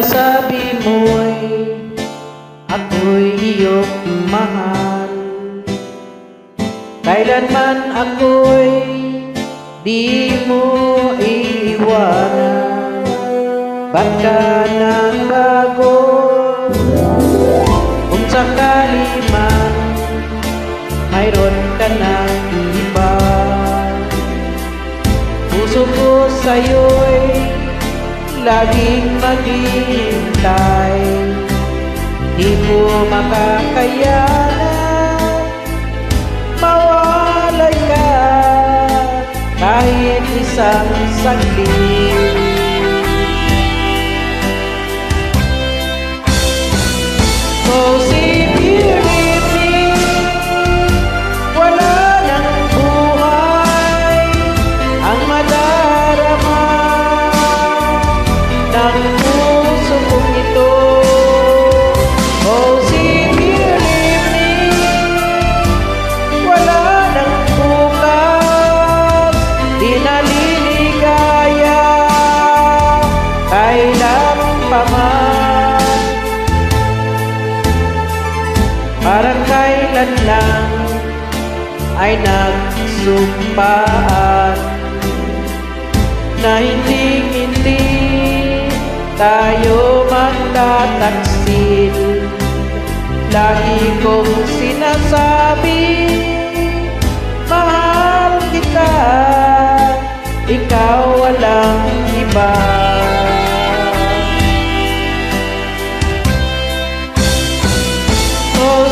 sinasabi mo'y ako'y iyong mahal. Kailanman ako'y di mo iiwanan. Ba't ka nagbago? Kung sakali man mayroon ka ng iba, puso ko sa'yo'y laging maghihintay. Di mo makakayanan mawalay ka kahit isang saglit. Cause if you leave me, wala nang buhay ang madarama ng puso kong ito. Cause if you leave me, wala nang bukas, di naliligaya kailan pa man. Parang kailan lang ay nagsumpaan na hindi tayo magtataksil. Lagi kong sinasabi, mahal kita, ikaw walang iba. Oh,